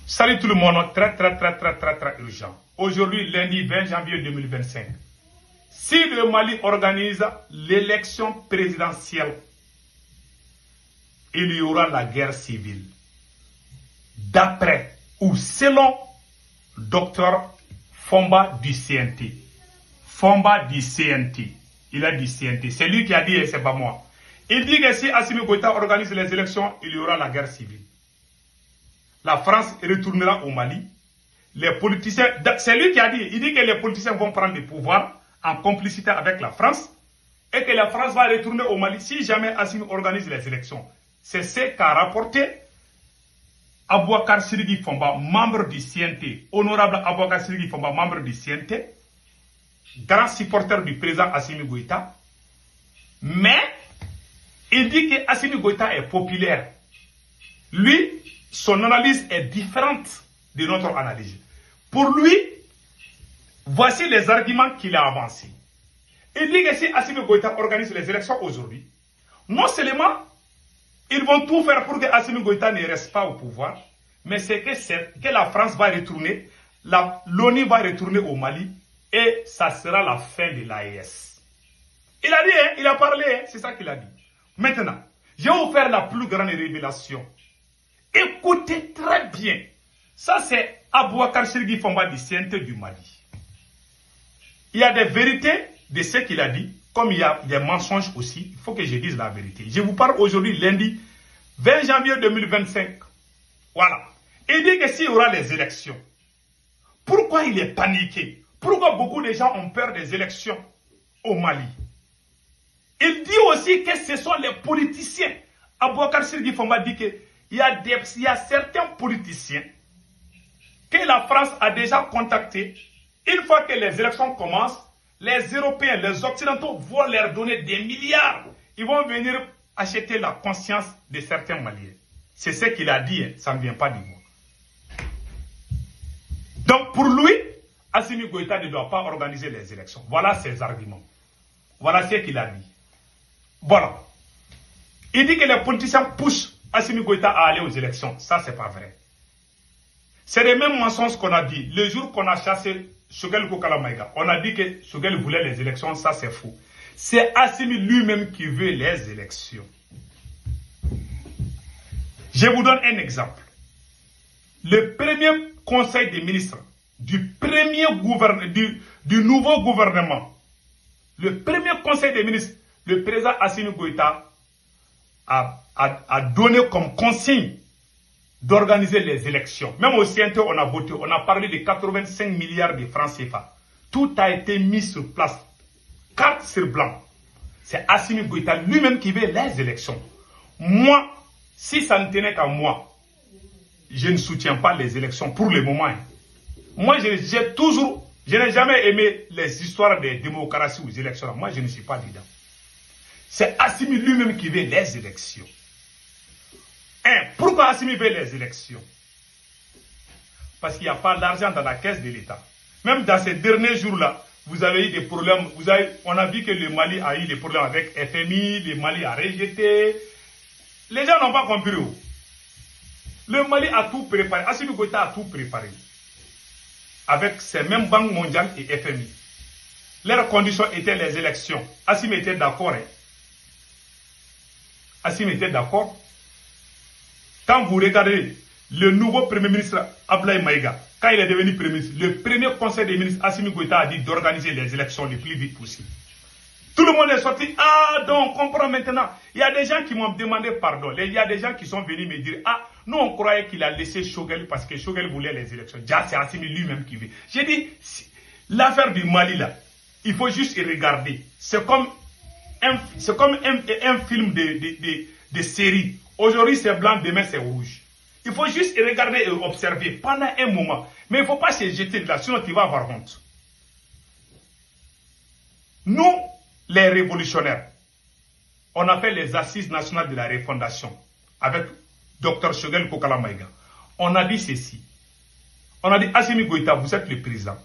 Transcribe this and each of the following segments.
Salut tout le monde, très urgent. Aujourd'hui, lundi 20 janvier 2025. Si le Mali organise l'élection présidentielle, il y aura la guerre civile. D'après ou selon Dr Fomba du CNT. Fomba du CNT. Il a dit CNT. C'est lui qui a dit et c'est pas moi. Il dit que si Assimi Goïta organise les élections, il y aura la guerre civile. La France retournera au Mali. Les politiciens, c'est lui qui a dit, il dit que les politiciens vont prendre le pouvoir en complicité avec la France et que la France va retourner au Mali si jamais Assimi organise les élections. C'est ce qu'a rapporté Abouakar Sidiki Fomba, membre du CNT, honorable Abouakar Sidiki Fomba, membre du CNT, grand supporter du président Assimi Goïta. Mais il dit que Assimi Goïta est populaire. Lui, son analyse est différente de notre analyse. Pour lui, voici les arguments qu'il a avancés. Il dit que si Assimi Goïta organise les élections aujourd'hui, non seulement ils vont tout faire pour que Assimi Goïta ne reste pas au pouvoir, mais c'est que la France va retourner, l'ONU va retourner au Mali et ça sera la fin de l'AES. Il a dit, hein, il a parlé, hein, c'est ça qu'il a dit. Maintenant, je vais vous faire la plus grande révélation. Écoutez très bien. Ça, c'est Abouakar Sidiki Fomba du CNT du Mali. Il y a des vérités de ce qu'il a dit, comme il y a des mensonges aussi. Il faut que je dise la vérité. Je vous parle aujourd'hui, lundi 20 janvier 2025. Voilà. Il dit que s'il y aura les élections, pourquoi il est paniqué? Pourquoi beaucoup de gens ont peur des élections au Mali? Il dit aussi que ce sont les politiciens. Abouakar Sidiki Fomba dit que il y a certains politiciens que la France a déjà contactés. Une fois que les élections commencent, les Européens, les Occidentaux vont leur donner des milliards. Ils vont venir acheter la conscience de certains Maliens. C'est ce qu'il a dit, hein. Ça ne vient pas de moi. Donc pour lui, Assimi Goïta ne doit pas organiser les élections. Voilà ses arguments. Voilà ce qu'il a dit. Voilà. Il dit que les politiciens poussent Assimi Goïta à aller aux élections. Ça, c'est pas vrai. C'est les mêmes mensonges qu'on a dit. Le jour qu'on a chassé Choguel Kokala Maïga, on a dit que Choguel voulait les élections. Ça, c'est faux. C'est Assimi lui-même qui veut les élections. Je vous donne un exemple. Le premier conseil des ministres du nouveau gouvernement, le premier conseil des ministres, le président Assimi Goïta a donné comme consigne d'organiser les élections. Même au CNT, on a voté, on a parlé de 85 milliards de francs CFA. Tout a été mis sur place, carte sur blanc. C'est Assimi Goïta lui-même qui veut les élections. Moi, si ça ne tenait qu'à moi, je ne soutiens pas les élections pour le moment. Moi, je n'ai jamais aimé les histoires de démocratie aux élections. Moi, je ne suis pas dedans. C'est Assimi lui-même qui veut les élections. Pourquoi Assimi veut les élections? Parce qu'il n'y a pas d'argent dans la caisse de l'État. Même dans ces derniers jours-là, vous avez eu des problèmes. On a vu que le Mali a eu des problèmes avec FMI, le Mali a rejeté. Les gens n'ont pas compris. Le Mali a tout préparé. Assimi Goïta a tout préparé. Avec ces mêmes banques mondiales et FMI. Leurs conditions étaient les élections. Assimi était d'accord. Assimi était d'accord. Quand vous regardez le nouveau Premier ministre Ablaye Maïga, quand il est devenu Premier ministre, le premier conseil des ministres, Assimi Goïta a dit d'organiser les élections le plus vite possible. Tout le monde est sorti. Ah, donc on comprend maintenant. Il y a des gens qui m'ont demandé pardon. Il y a des gens qui sont venus me dire, ah, nous on croyait qu'il a laissé Choguel parce que Choguel voulait les élections. Déjà, c'est Assimi lui-même qui veut. J'ai dit, l'affaire du Mali là, il faut juste y regarder. C'est comme un film de série. Aujourd'hui c'est blanc, demain c'est rouge. Il faut juste regarder et observer pendant un moment. Mais il ne faut pas se jeter de là, sinon tu vas avoir honte. Nous, les révolutionnaires, on a fait les assises nationales de la refondation avec Dr Choguel Kokala Maïga. On a dit ceci. On a dit, Assimi Goïta, vous êtes le président.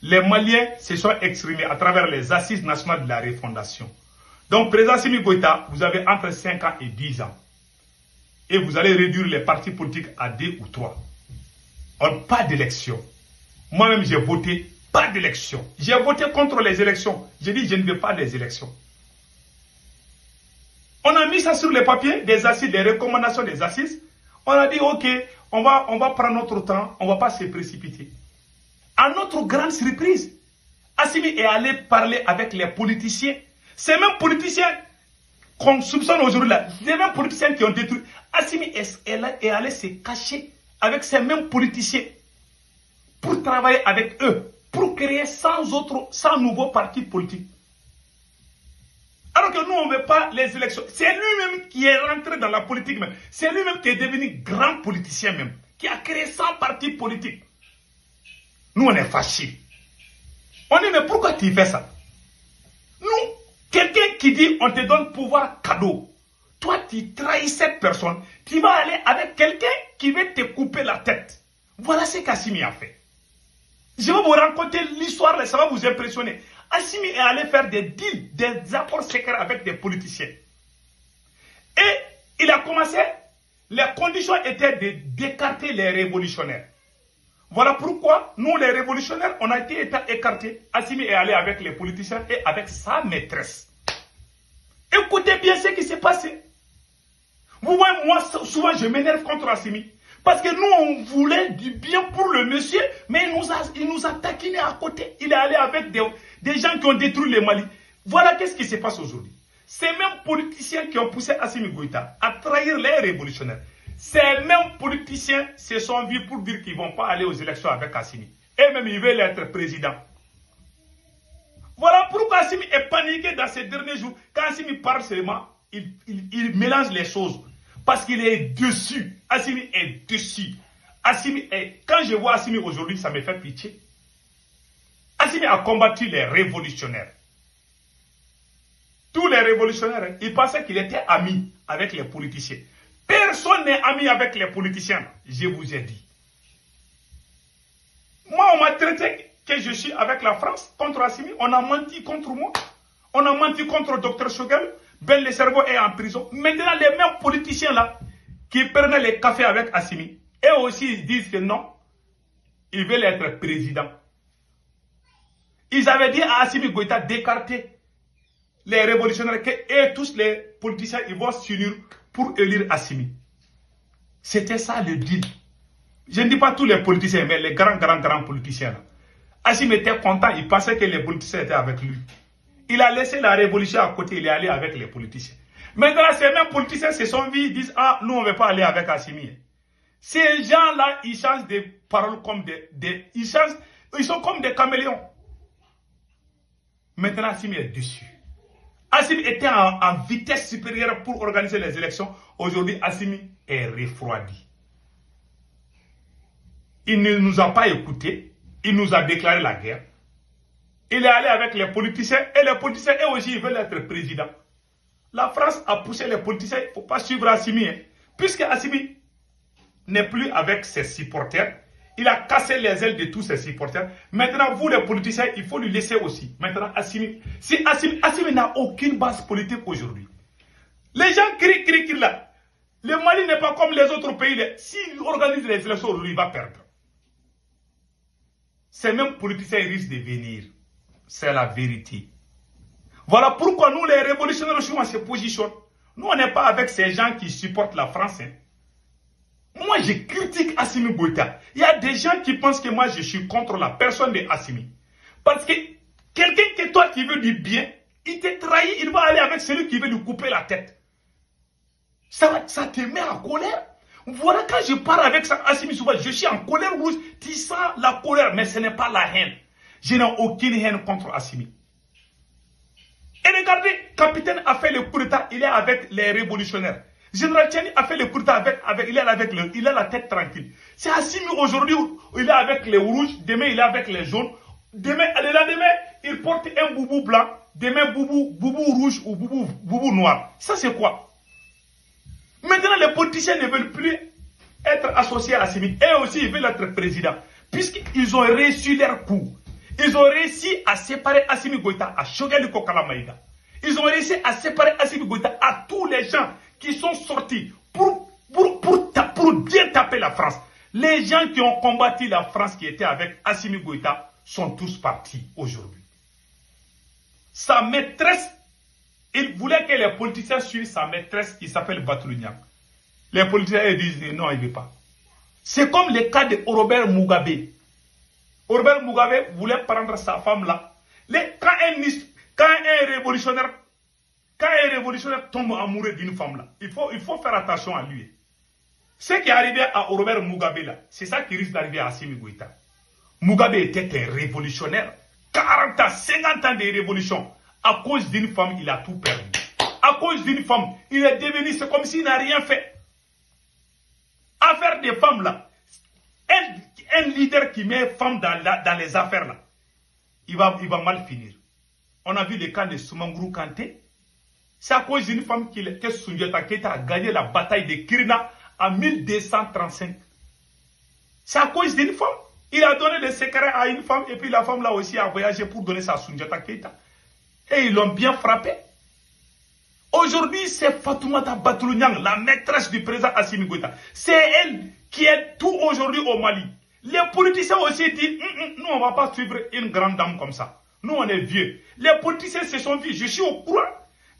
Les Maliens se sont exprimés à travers les assises nationales de la refondation. Donc, président Assimi Goïta, vous avez entre 5 ans et 10 ans. Et vous allez réduire les partis politiques à 2 ou 3. Pas d'élection. Moi-même, j'ai voté pas d'élection. J'ai voté contre les élections. J'ai dit, je ne veux pas des élections. On a mis ça sur les papiers, des assises, des recommandations des assises. On a dit, ok, on va prendre notre temps, on ne va pas se précipiter. À notre grande surprise, Assimi est allé parler avec les politiciens. Ces mêmes politiciens qu'on soupçonne aujourd'hui là, les mêmes politiciens qui ont détruit. Assimi est allé se cacher avec ces mêmes politiciens pour travailler avec eux, pour créer 100 nouveaux partis politiques. Alors que nous, on ne veut pas les élections. C'est lui-même qui est rentré dans la politique même. C'est lui-même qui est devenu grand politicien même, qui a créé 100 partis politiques. Nous, on est fâchés. On dit, mais pourquoi tu fais ça? Nous, quelqu'un qui dit, on te donne pouvoir cadeau. Toi, tu trahis cette personne. Tu vas aller avec quelqu'un qui veut te couper la tête. Voilà ce qu'Assimi a fait. Je vais vous raconter l'histoire, ça va vous impressionner. Assimi est allé faire des deals, des accords secrets avec des politiciens. Et il a commencé, les conditions étaient d'écarter les révolutionnaires. Voilà pourquoi nous, les révolutionnaires, on a été écartés. Assimi est allé avec les politiciens et avec sa maîtresse. Écoutez bien ce qui s'est passé. Vous voyez, moi, souvent, je m'énerve contre Assimi. Parce que nous, on voulait du bien pour le monsieur, mais il nous a taquiné à côté. Il est allé avec des gens qui ont détruit le Mali. Voilà qu'est-ce qui se passe aujourd'hui. Ces mêmes politiciens qui ont poussé Assimi Goïta à trahir les révolutionnaires, ces mêmes politiciens se sont vus pour dire qu'ils ne vont pas aller aux élections avec Assimi. Et même, ils veulent être président. Voilà pourquoi Assimi est paniqué dans ces derniers jours. Quand Assimi parle seulement, il mélange les choses. Parce qu'il est dessus. Assimi est dessus. Quand je vois Assimi aujourd'hui, ça me fait pitié. Assimi a combattu les révolutionnaires. Tous les révolutionnaires, ils pensaient qu'il était ami avec les politiciens. Personne n'est ami avec les politiciens, je vous ai dit. Moi, on m'a traité que je suis avec la France contre Assimi. On a menti contre moi. On a menti contre Dr Choguel. Ben le cerveau est en prison. Maintenant, les mêmes politiciens là, qui prenaient les cafés avec Assimi, eux aussi ils disent que non, ils veulent être président. Ils avaient dit à Assimi Goïta d'écarter les révolutionnaires et tous les politiciens ils vont s'unir pour élire Assimi. C'était ça le deal. Je ne dis pas tous les politiciens, mais les grands politiciens là. Assimi était content, il pensait que les politiciens étaient avec lui. Il a laissé la révolution à côté, il est allé avec les politiciens. Maintenant, ces mêmes politiciens se sont vus, ils disent, ah, nous, on ne veut pas aller avec Assimi. Ces gens-là, ils changent des paroles comme ils sont comme des caméléons. Maintenant, Assimi est dessus. Assimi était en vitesse supérieure pour organiser les élections. Aujourd'hui, Assimi est refroidi. Il ne nous a pas écoutés. Il nous a déclaré la guerre. Il est allé avec les politiciens et les politiciens, eux aussi, ils veulent être président. La France a poussé les politiciens, il ne faut pas suivre Assimi. Puisque Assimi n'est plus avec ses supporters, il a cassé les ailes de tous ses supporters. Maintenant, vous les politiciens, il faut lui laisser aussi. Maintenant, Assimi n'a aucune base politique aujourd'hui. Les gens crient là. Le Mali n'est pas comme les autres pays. S'il organise les élections aujourd'hui, il va perdre. Ces mêmes politiciens risquent de venir. C'est la vérité. Voilà pourquoi nous, les révolutionnaires, on se positionne. Nous, on n'est pas avec ces gens qui supportent la France. Moi, je critique Assimi Goïta. Il y a des gens qui pensent que moi, je suis contre la personne de Assimi. Parce que quelqu'un que toi qui veux du bien, il te trahit, il va aller avec celui qui veut lui couper la tête. Ça te met en colère. Voilà, quand je parle avec ça, Assimi souvent, je suis en colère rouge. Tu sens la colère, mais ce n'est pas la haine. Je n'ai aucune haine contre Assimi. Et regardez, capitaine a fait le coup d'état, il est avec les révolutionnaires. Général Tchani a fait le coup d'état il a la tête tranquille. C'est Assimi aujourd'hui où il est avec les rouges, demain il est avec les jaunes. Demain, il porte un boubou blanc, demain boubou rouge ou boubou noir. Ça c'est quoi? Maintenant les politiciens ne veulent plus être associés à Assimi. Et aussi ils veulent être président. Puisqu'ils ont réussi leur coup. Ils ont réussi à séparer Assimi Goïta à Choguel Kokala-Maïga. Ils ont réussi à séparer Assimi Goïta à tous les gens qui sont sortis pour bien taper la France. Les gens qui ont combattu la France qui étaient avec Assimi Goïta sont tous partis aujourd'hui. Sa maîtresse, il voulait que les politiciens suivent sa maîtresse qui s'appelle Batoulignan. Les politiciens disent non, il ne veut pas. C'est comme le cas de Robert Mugabe. Robert Mugabe voulait prendre sa femme là. Quand un révolutionnaire tombe amoureux d'une femme là, il faut faire attention à lui. Ce qui est arrivé à Robert Mugabe là, c'est ça qui risque d'arriver à Assimi Goïta. Mugabe était un révolutionnaire. 40 ans, 50 ans de révolution. À cause d'une femme, il a tout perdu. À cause d'une femme, il est devenu, c'est comme s'il n'a rien fait. Affaire des femmes là, un leader qui met femme dans les affaires là, il va mal finir. On a vu le cas de Soumangourou Kanté. C'est à cause d'une femme que Soundiata Keita a gagné la bataille de Kirina en 1235. C'est à cause d'une femme. Il a donné des secrets à une femme et puis la femme là aussi a voyagé pour donner ça à Soundiata Keita. Et ils l'ont bien frappé. Aujourd'hui, c'est Fatoumata Batoulignan, la maîtresse du président Assimi Goïta. C'est elle qui est tout aujourd'hui au Mali. Les politiciens aussi disent, nous on ne va pas suivre une grande dame comme ça. Nous on est vieux. Les politiciens se sont vus. Je suis au courant.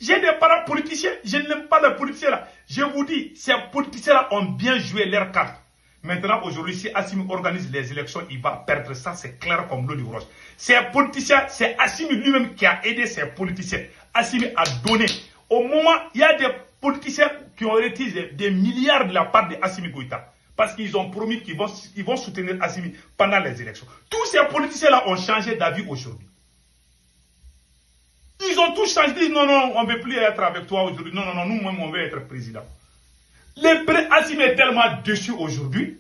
J'ai des parents politiciens. Je n'aime pas les politiciens là. Je vous dis, ces politiciens là ont bien joué leur carte. Maintenant, aujourd'hui, si Assimi organise les élections, il va perdre ça, c'est clair comme l'eau du roche. Ces politiciens, c'est Assimi lui-même qui a aidé ces politiciens. Assimi a donné. Au moment, il y a des politiciens qui ont retiré des milliards de la part de Assimi Goïta. Parce qu'ils ont promis qu'ils vont soutenir Assimi pendant les élections. Tous ces politiciens-là ont changé d'avis aujourd'hui. Ils ont tous changé, ils disent non, on ne veut plus être avec toi aujourd'hui. Non, nous-mêmes, on veut être président. Assimi est tellement déçu aujourd'hui,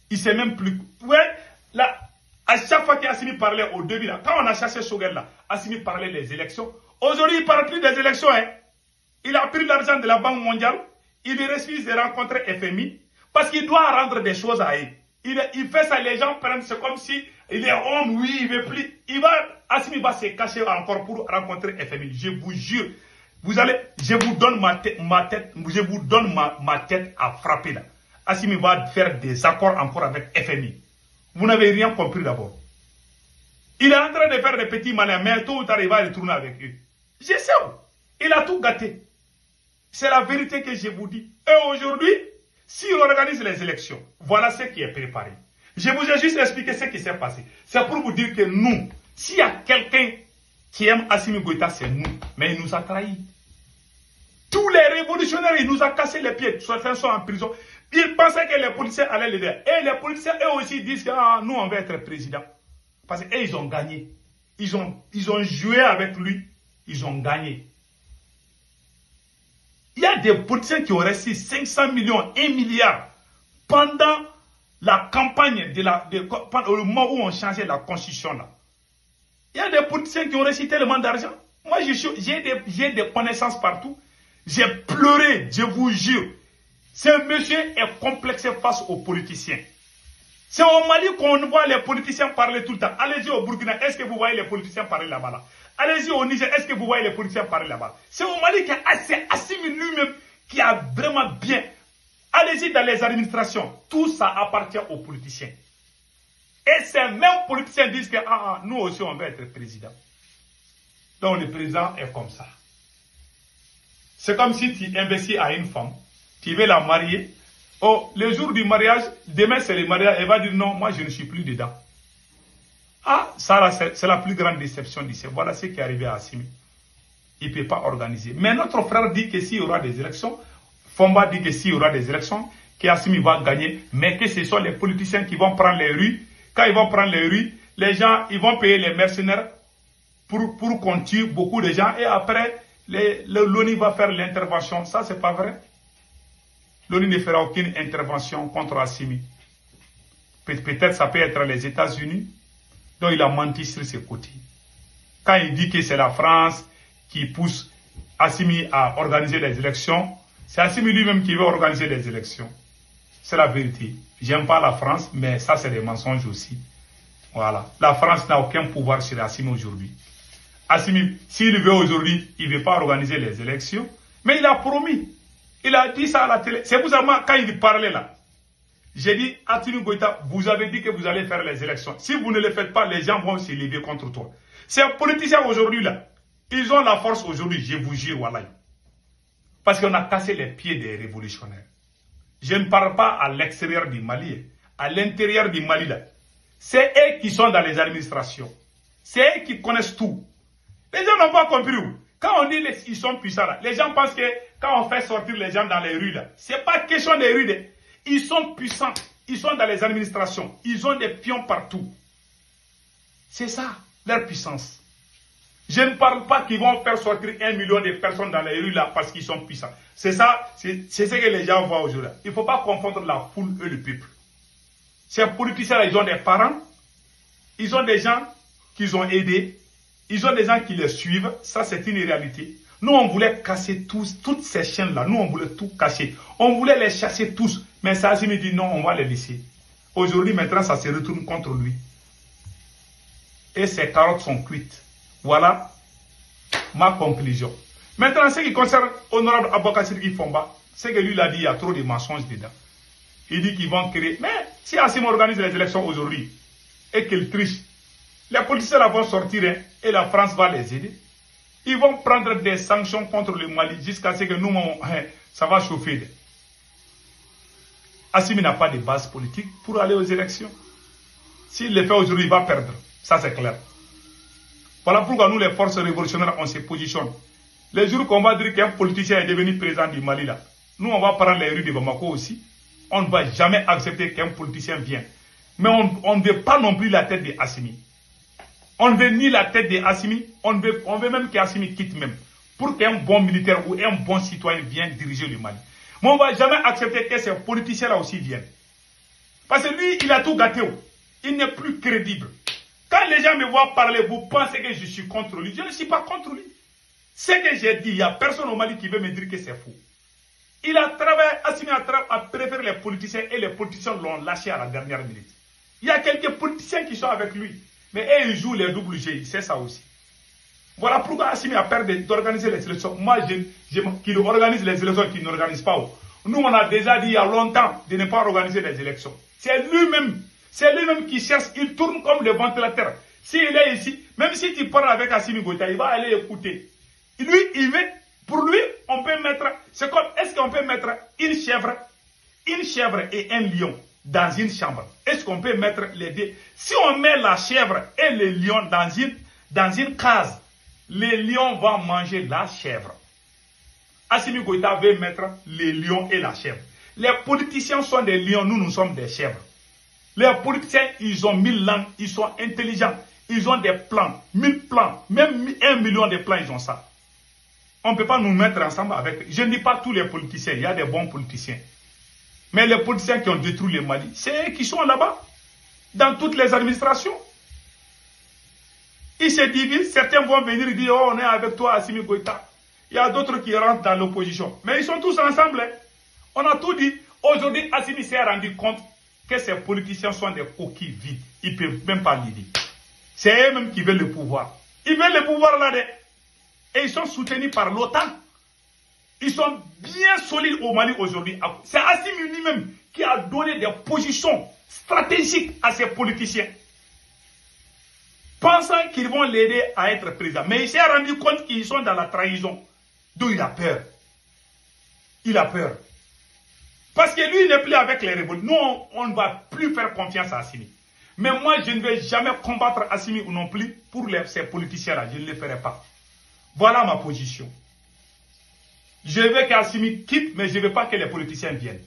il ne sait même plus. Ouais, là, à chaque fois qu'Assimi parlait au début, là, quand on a chassé Choguel, là, Assimi parlait des élections. Aujourd'hui, il ne parle plus des élections. Hein. Il a pris l'argent de la Banque mondiale, il refuse de rencontrer FMI, parce qu'il doit rendre des choses à eux. Il fait ça, les gens prennent, c'est comme si il est homme, oui, il ne veut plus. Assimi va se cacher encore pour rencontrer FMI. Je vous jure. Je vous donne ma tête à frapper là. Assimi va faire des accords encore avec FMI. Vous n'avez rien compris d'abord. Il est en train de faire des petits malins, mais tôt ou tard il va retourner avec eux. Je sais où. Il a tout gâté. C'est la vérité que je vous dis. Et aujourd'hui, si on organise les élections, voilà ce qui est préparé. Je vous ai juste expliqué ce qui s'est passé. C'est pour vous dire que nous, s'il y a quelqu'un qui aime Assimi Goïta, c'est nous. Mais il nous a trahis. Tous les révolutionnaires, il nous a cassé les pieds. Certains sont en prison. Ils pensaient que les policiers allaient l'aider. Et les policiers, eux aussi, disent que nous, on va être président. Parce qu'eux, ils ont gagné. Ils ont joué avec lui. Ils ont gagné. Il y a des politiciens qui ont reçu 500 millions, 1 milliard pendant la campagne, au moment où on changeait la constitution. Là. Il y a des politiciens qui ont reçu tellement d'argent. Moi, j'ai des connaissances partout. J'ai pleuré, je vous jure. Ce monsieur est complexé face aux politiciens. C'est au Mali qu'on voit les politiciens parler tout le temps. Allez-y au Burkina, est-ce que vous voyez les politiciens parler là-bas là? Allez-y au Niger, est-ce que vous voyez les politiciens parler là-bas? C'est au Mali qui c'est Assimi lui-même qui a vraiment bien. Allez-y dans les administrations, tout ça appartient aux politiciens. Et ces mêmes politiciens disent que nous aussi on veut être président. Donc le président est comme ça. C'est comme si tu investis à une femme, tu veux la marier. Oh, le jour du mariage, demain c'est le mariage, elle va dire non, moi je ne suis plus dedans. Ça c'est la plus grande déception d'ici. Voilà ce qui est arrivé à Assimi. Il ne peut pas organiser. Mais notre frère dit que s'il y aura des élections, Fomba dit que s'il y aura des élections, qu'Assimi va gagner, mais que ce sont les politiciens qui vont prendre les rues. Quand ils vont prendre les rues, les gens, ils vont payer les mercenaires pour qu'on tue beaucoup de gens et après, l'ONU va faire l'intervention. Ça, c'est pas vrai. L'ONU ne fera aucune intervention contre Assimi. Peut-être ça peut être les États-Unis. Donc il a menti sur ses côtés. Quand il dit que c'est la France qui pousse Assimi à organiser les élections, c'est Assimi lui-même qui veut organiser les élections. C'est la vérité. J'aime pas la France, mais ça c'est des mensonges aussi. Voilà. La France n'a aucun pouvoir sur Assimi aujourd'hui. Assimi, s'il veut aujourd'hui, il ne veut pas organiser les élections, mais il a promis. Il a dit ça à la télé. C'est pour ça que quand il parlait là, J'ai dit, Assimi Goïta, vous avez dit que vous allez faire les élections. Si vous ne les faites pas, les gens vont se lever contre toi. Ces politiciens aujourd'hui là, ils ont la force aujourd'hui, je vous jure, Wallahi. Parce qu'on a cassé les pieds des révolutionnaires. Je ne parle pas à l'extérieur du Mali, à l'intérieur du Mali là. C'est eux qui sont dans les administrations. C'est eux qui connaissent tout. Les gens n'ont pas compris. Quand on dit qu'ils sont puissants là, les gens pensent que quand on fait sortir les gens dans les rues là, c'est pas question des rues là. Ils sont puissants, ils sont dans les administrations, ils ont des pions partout. C'est ça, leur puissance. Je ne parle pas qu'ils vont faire sortir 1 million de personnes dans les rues là parce qu'ils sont puissants. C'est ça, c'est ce que les gens voient aujourd'hui. Il ne faut pas confondre la foule et le peuple. Ces politiciens là, ils ont des parents, ils ont des gens qu'ils ont aidés, ils ont des gens qui les suivent. Ça, c'est une réalité. Nous, on voulait casser toutes ces chaînes-là. Nous, on voulait tout casser. On voulait les chasser tous. Mais Assimi dit non, on va les laisser. Aujourd'hui, maintenant, ça se retourne contre lui. Et ses carottes sont cuites. Voilà ma conclusion. Maintenant, ce qui concerne Honorable Aboubakar Sidiki Fomba, c'est que lui, il a dit qu'il y a trop de mensonges dedans. Il dit qu'ils vont créer. Mais si Assimi organise les élections aujourd'hui et qu'il triche, les politiciens là vont sortir hein, et la France va les aider. Ils vont prendre des sanctions contre le Mali jusqu'à ce que nous, ça va chauffer. Assimi n'a pas de base politique pour aller aux élections. S'il le fait aujourd'hui, il va perdre. Ça, c'est clair. Voilà pourquoi nous, les forces révolutionnaires, on se positionne. Les jours qu'on va dire qu'un politicien est devenu président du Mali, là, nous, on va prendre les rues de Bamako aussi. On ne va jamais accepter qu'un politicien vienne. Mais on ne veut pas non plus la tête d'Assimi. On ne veut ni la tête d'Assimi, on veut même qu'Assimi quitte même. Pour qu'un bon militaire ou un bon citoyen vienne diriger le Mali. Mais on ne va jamais accepter que ces politiciens-là aussi viennent. Parce que lui, il a tout gâté. Il n'est plus crédible. Quand les gens me voient parler, vous pensez que je suis contre lui. Je ne suis pas contre lui. Ce que j'ai dit, il n'y a personne au Mali qui veut me dire que c'est faux. Il a travaillé, Assimi a préféré les politiciens et les politiciens l'ont lâché à la dernière minute. Il y a quelques politiciens qui sont avec lui. Mais eux, ils jouent les doubles jeux, c'est ça aussi. Voilà pourquoi Assimi a peur d'organiser les élections. Moi, qu'il organise les élections, qu'il n'organise pas. Nous, on a déjà dit il y a longtemps de ne pas organiser les élections. C'est lui-même qui cherche, il tourne comme le ventilateur. S'il est ici, même si tu parles avec Assimi Goïta, il va aller écouter. Lui, il veut, pour lui, on peut mettre, c'est comme, est-ce qu'on peut mettre une chèvre et un lion dans une chambre? Est-ce qu'on peut mettre les deux? Si on met la chèvre et le lion dans une case, les lions vont manger la chèvre. Assimi Goïta veut mettre les lions et la chèvre. Les politiciens sont des lions, nous sommes des chèvres. Les politiciens, ils ont 1000 langues, ils sont intelligents, ils ont des plans, 1000 plans, même 1 million de plans, ils ont ça. On ne peut pas nous mettre ensemble avec. Je ne dis pas tous les politiciens, il y a des bons politiciens. Mais les politiciens qui ont détruit le Mali, c'est eux qui sont là-bas, dans toutes les administrations. Ils se divisent, certains vont venir et dire, oh, on est avec toi, Assimi Goïta. Il y a d'autres qui rentrent dans l'opposition. Mais ils sont tous ensemble. Hein. On a tout dit. Aujourd'hui, Assimi s'est rendu compte que ces politiciens sont des coquilles vides. Ils ne peuvent même pas l'aider. C'est eux-mêmes qui veulent le pouvoir. Ils veulent le pouvoir là-dedans. Et ils sont soutenus par l'OTAN. Ils sont bien solides au Mali aujourd'hui. C'est Assimi lui-même qui a donné des positions stratégiques à ces politiciens. Pensant qu'ils vont l'aider à être président. Mais il s'est rendu compte qu'ils sont dans la trahison. D'où il a peur. Il a peur. Parce que lui, il n'est plus avec les révolutions. Nous, on ne va plus faire confiance à Assimi. Mais moi, je ne vais jamais combattre Assimi ou non plus pour ces politiciens-là. Je ne le ferai pas. Voilà ma position. Je veux qu'Assimi quitte, mais je ne veux pas que les politiciens viennent.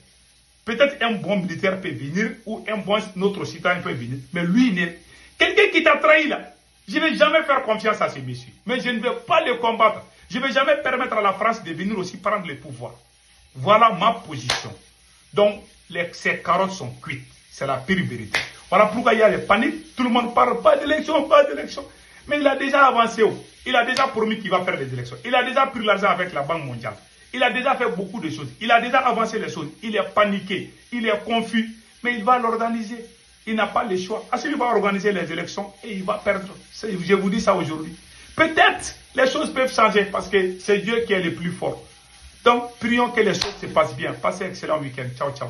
Peut-être un bon militaire peut venir ou un bon autre citoyen peut venir. Mais lui, il n'est... Quelqu'un qui t'a trahi là, je ne vais jamais faire confiance à ce monsieur. Mais je ne vais pas le combattre. Je ne vais jamais permettre à la France de venir aussi prendre le pouvoir. Voilà ma position. Donc, ces carottes sont cuites. C'est la pire vérité. Voilà pourquoi il y a les paniques. Tout le monde parle pas d'élection, pas d'élection. Mais il a déjà avancé. Il a déjà promis qu'il va faire les élections. Il a déjà pris l'argent avec la Banque mondiale. Il a déjà fait beaucoup de choses. Il a déjà avancé les choses. Il est paniqué. Il est confus. Mais il va l'organiser. Il n'a pas le choix. Assimi va organiser les élections et il va perdre. Je vous dis ça aujourd'hui. Peut-être les choses peuvent changer parce que c'est Dieu qui est le plus fort. Donc, prions que les choses se passent bien. Passez un excellent week-end. Ciao, ciao.